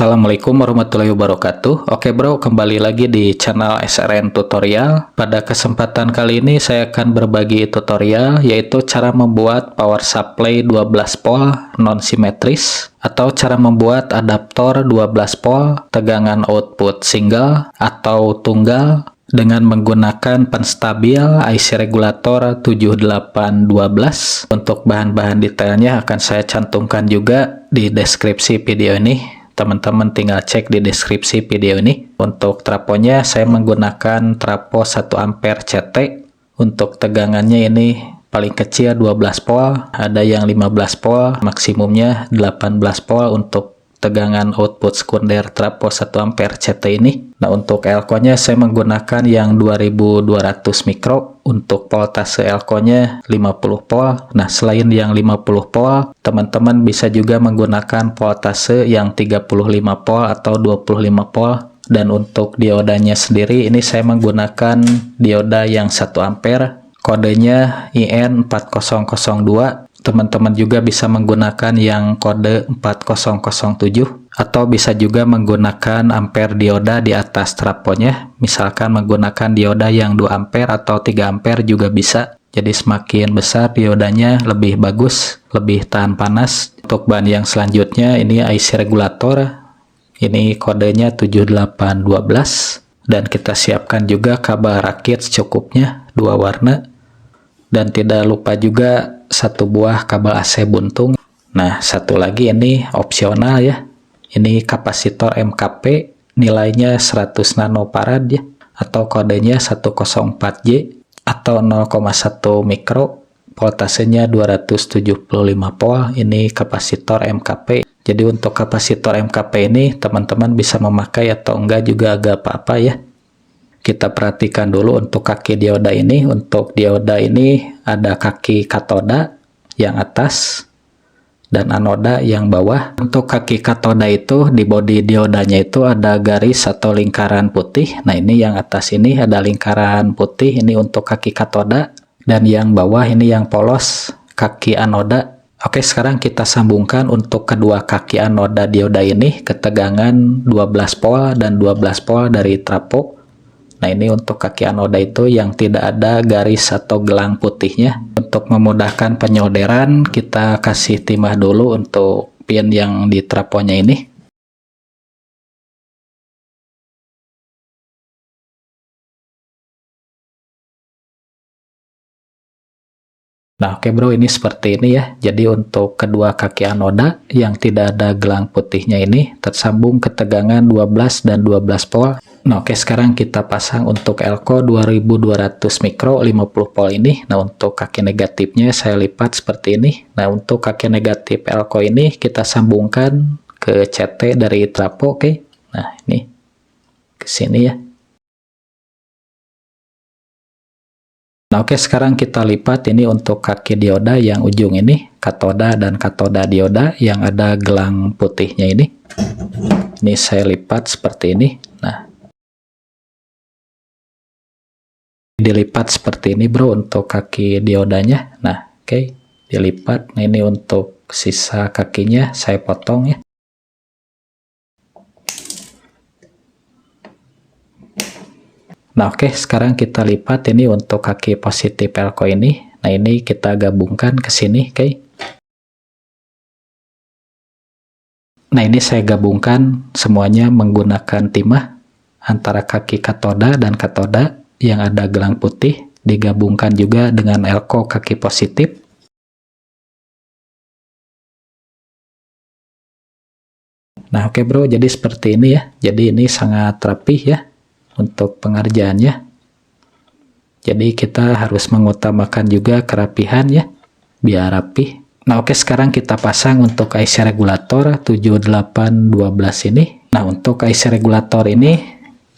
Assalamualaikum warahmatullahi wabarakatuh. Oke bro, kembali lagi di channel SRN Tutorial. Pada kesempatan kali ini saya akan berbagi tutorial yaitu cara membuat power supply 12 volt non-simetris atau cara membuat adaptor 12 volt tegangan output single atau tunggal dengan menggunakan penstabil IC regulator 7812. Untuk bahan-bahan detailnya akan saya cantumkan juga di deskripsi video ini. Teman-teman tinggal cek di deskripsi video ini. Untuk trafonya saya menggunakan trafo 1 ampere CT. Untuk tegangannya ini paling kecil 12 volt, ada yang 15 volt, maksimumnya 18 volt untuk tegangan output sekunder trafo 1 ampere CT ini. Nah, untuk elko-nya saya menggunakan yang 2200 mikro. Untuk voltase elko-nya 50 volt. Nah, selain yang 50 volt, teman-teman bisa juga menggunakan voltase yang 35 volt atau 25 volt. Dan untuk diodanya sendiri, ini saya menggunakan dioda yang 1 ampere. Kodenya IN4002. Teman-teman juga bisa menggunakan yang kode 4007 atau bisa juga menggunakan ampere dioda di atas trafonya. Misalkan menggunakan dioda yang 2 ampere atau 3 ampere juga bisa. Jadi semakin besar diodanya lebih bagus, lebih tahan panas. Untuk bahan yang selanjutnya ini IC regulator. Ini kodenya 7812 dan kita siapkan juga kabel rakit secukupnya 2 warna. Dan tidak lupa juga 1 buah kabel AC buntung. Nah, satu lagi ini opsional ya. Ini kapasitor MKP, nilainya 100 nanofarad ya, atau kodenya 104J atau 0,1 mikro. Voltasenya 275 volt. Ini kapasitor MKP. Jadi untuk kapasitor MKP ini teman-teman bisa memakai atau enggak juga agak apa-apa ya. Kita perhatikan dulu untuk kaki dioda ini. Untuk dioda ini ada kaki katoda yang atas dan anoda yang bawah. Untuk kaki katoda itu di bodi diodanya itu ada garis atau lingkaran putih. Nah, ini yang atas ini ada lingkaran putih, ini untuk kaki katoda, dan yang bawah ini yang polos kaki anoda. Oke, sekarang kita sambungkan untuk kedua kaki anoda dioda ini ke tegangan 12 volt dan 12 volt dari trafo. Nah, ini untuk kaki anoda itu yang tidak ada garis atau gelang putihnya. Untuk memudahkan penyolderan, kita kasih timah dulu untuk pin yang di trafonya ini. Nah, oke bro, ini seperti ini ya. Jadi untuk kedua kaki anoda yang tidak ada gelang putihnya ini tersambung ke tegangan 12 dan 12 volt. Nah, oke, sekarang kita pasang untuk elko 2200 mikro 50 volt ini. Nah, untuk kaki negatifnya saya lipat seperti ini. Nah, untuk kaki negatif elko ini kita sambungkan ke CT dari trafo, oke. Nah, ini ke sini ya. Nah, oke, sekarang kita lipat ini untuk kaki dioda yang ujung ini, katoda dan katoda dioda yang ada gelang putihnya ini. Ini saya lipat seperti ini. Nah, dilipat seperti ini bro untuk kaki diodanya. Nah, oke, dilipat. Nah, ini untuk sisa kakinya saya potong ya. Nah, oke, sekarang kita lipat ini untuk kaki positif elko ini. Nah, ini kita gabungkan ke sini, oke. Nah, ini saya gabungkan semuanya menggunakan timah antara kaki katoda dan katoda yang ada gelang putih, digabungkan juga dengan elko kaki positif. Nah, oke bro, jadi seperti ini ya. Jadi ini sangat rapih ya untuk pengerjaannya. Jadi kita harus mengutamakan juga kerapihan ya, biar rapih. Nah, oke, sekarang kita pasang untuk IC regulator 7812 ini. Nah, untuk IC regulator ini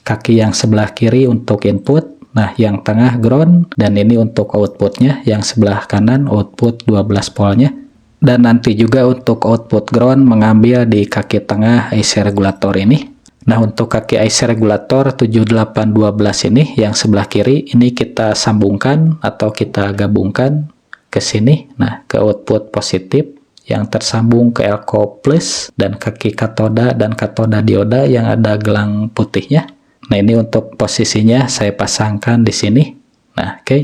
kaki yang sebelah kiri untuk input, nah yang tengah ground, dan ini untuk outputnya, yang sebelah kanan output 12 voltnya. Dan nanti juga untuk output ground mengambil di kaki tengah IC regulator ini. Nah, untuk kaki IC regulator 7812 ini yang sebelah kiri ini kita sambungkan atau kita gabungkan ke sini. Nah, ke output positif. yang tersambung ke elko plus dan kaki katoda dan katoda dioda yang ada gelang putihnya. Nah, ini untuk posisinya saya pasangkan di sini. Nah, oke.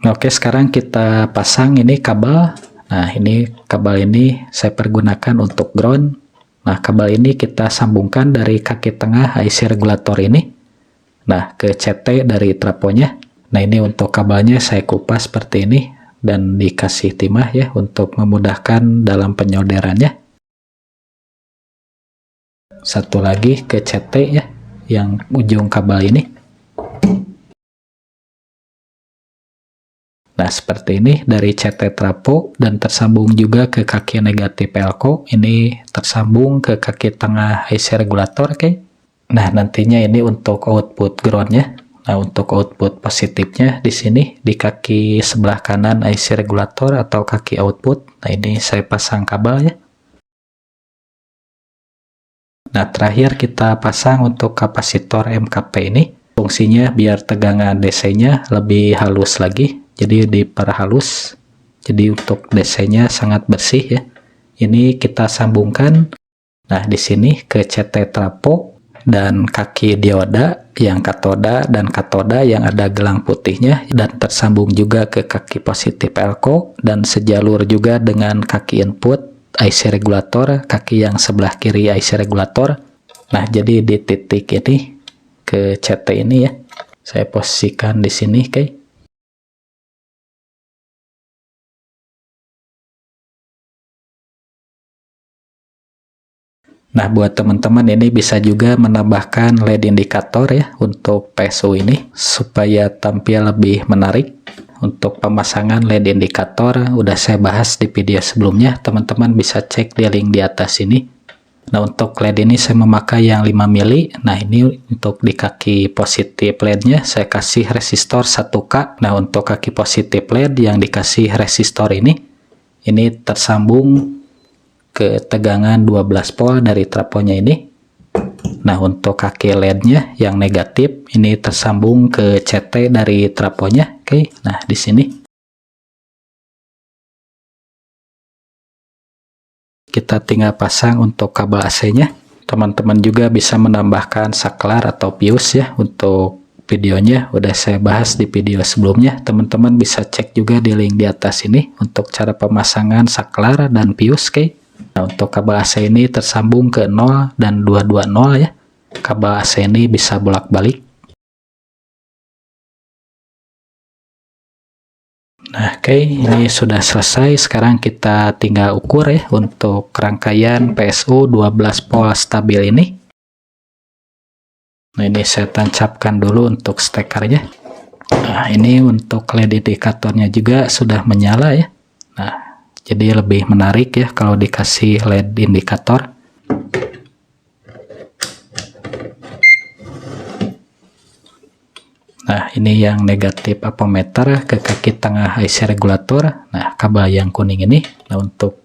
Oke, sekarang kita pasang ini kabel. Nah, ini kabel ini saya pergunakan untuk ground. Nah, kabel ini kita sambungkan dari kaki tengah IC regulator ini. Nah, ke CT dari trafonya. Nah, ini untuk kabelnya saya kupas seperti ini dan dikasih timah ya untuk memudahkan dalam penyolderannya. Satu lagi ke CT ya, yang ujung kabel ini. Nah, seperti ini dari CT trafo dan tersambung juga ke kaki negatif elko. Ini tersambung ke kaki tengah IC regulator, oke. Nah, nantinya ini untuk output groundnya. Nah, untuk output positifnya di sini di kaki sebelah kanan IC regulator atau kaki output. Nah, ini saya pasang kabel ya. Nah, terakhir kita pasang untuk kapasitor MKP ini. Fungsinya biar tegangan DC-nya lebih halus lagi. Jadi diperhalus. Jadi untuk DC-nya sangat bersih ya. Ini kita sambungkan. Nah, di sini ke CT trafo dan kaki dioda yang katoda dan katoda yang ada gelang putihnya dan tersambung juga ke kaki positif elko dan sejalur juga dengan kaki input IC regulator, kaki yang sebelah kiri IC regulator. Nah, jadi di titik ini ke CT ini ya. Saya posisikan di sini, oke. Nah, buat teman-teman ini bisa juga menambahkan LED indikator ya untuk PSU ini supaya tampil lebih menarik. Untuk pemasangan LED indikator udah saya bahas di video sebelumnya, teman-teman bisa cek di link di atas ini. Nah, untuk LED ini saya memakai yang 5 mili. Nah, ini untuk di kaki positif LED-nya saya kasih resistor 1K. Nah, untuk kaki positif LED yang dikasih resistor ini tersambung ke tegangan 12 volt dari trafonya ini. Nah, untuk kaki LED-nya yang negatif ini tersambung ke CT dari trafonya. Oke. Nah, di sini kita tinggal pasang untuk kabel AC-nya. Teman-teman juga bisa menambahkan saklar atau fuse ya. Untuk videonya udah saya bahas di video sebelumnya. Teman-teman bisa cek juga di link di atas ini untuk cara pemasangan saklar dan fuse. Oke. Nah, untuk kabel AC ini tersambung ke 0 dan 220 ya. Kabel AC ini bisa bolak-balik. Nah, oke, ini sudah selesai. Sekarang kita tinggal ukur ya untuk rangkaian PSU 12 volt stabil ini. Nah, ini saya tancapkan dulu untuk stekernya. Nah, ini untuk LED indikatornya juga sudah menyala ya. Nah, jadi lebih menarik ya kalau dikasih LED indikator. Nah, ini yang negatif apometer ke kaki tengah IC regulator. Nah, kabel yang kuning ini. Nah, untuk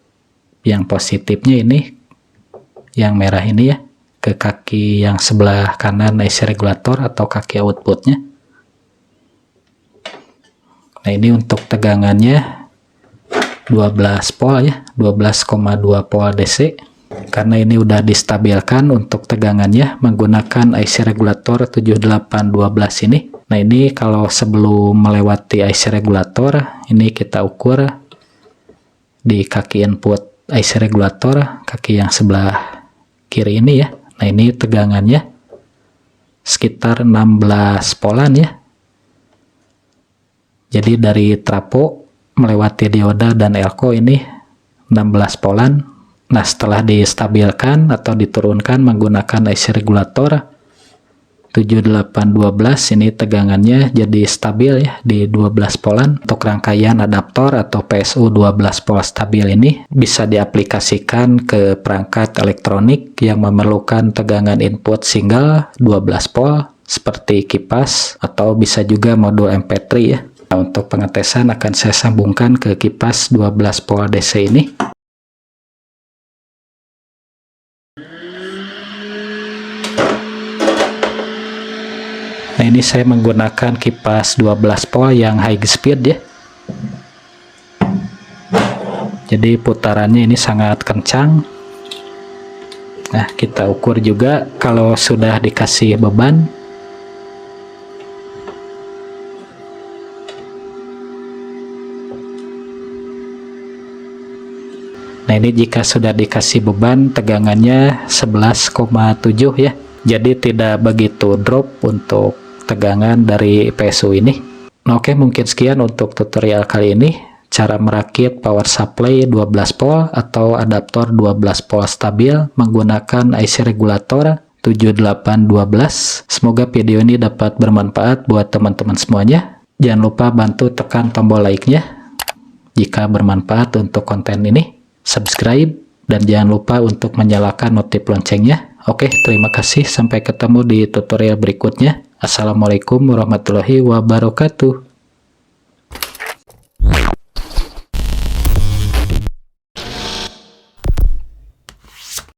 yang positifnya ini, yang merah ini ya, ke kaki yang sebelah kanan IC regulator atau kaki outputnya. Nah, ini untuk tegangannya 12 volt ya, 12,2 volt DC. Karena ini udah distabilkan untuk tegangannya menggunakan IC regulator 7812 ini. Nah, ini kalau sebelum melewati IC regulator, ini kita ukur di kaki input IC regulator, kaki yang sebelah kiri ini ya. Nah, ini tegangannya sekitar 16 voltan ya. Jadi dari trafo melewati dioda dan elko ini 16 voltan. Nah, setelah distabilkan atau diturunkan menggunakan IC regulator 7812, ini tegangannya jadi stabil ya di 12 voltan. Untuk rangkaian adaptor atau PSU 12 volt stabil ini bisa diaplikasikan ke perangkat elektronik yang memerlukan tegangan input single 12 volt seperti kipas atau bisa juga modul MP3 ya. Nah, untuk pengetesan akan saya sambungkan ke kipas 12 volt DC ini. Nah, ini saya menggunakan kipas 12 volt yang high speed ya. Jadi putarannya ini sangat kencang. Nah, kita ukur juga kalau sudah dikasih beban. Nah, ini jika sudah dikasih beban, tegangannya 11,7 ya. Jadi tidak begitu drop untuk tegangan dari PSU ini. Nah, oke, mungkin sekian untuk tutorial kali ini. Cara merakit power supply 12 volt atau adaptor 12 volt stabil menggunakan IC regulator 7812. Semoga video ini dapat bermanfaat buat teman-teman semuanya. Jangan lupa bantu tekan tombol like-nya jika bermanfaat untuk konten ini. Subscribe, dan jangan lupa untuk menyalakan notif loncengnya. Oke, terima kasih. Sampai ketemu di tutorial berikutnya. Assalamualaikum warahmatullahi wabarakatuh.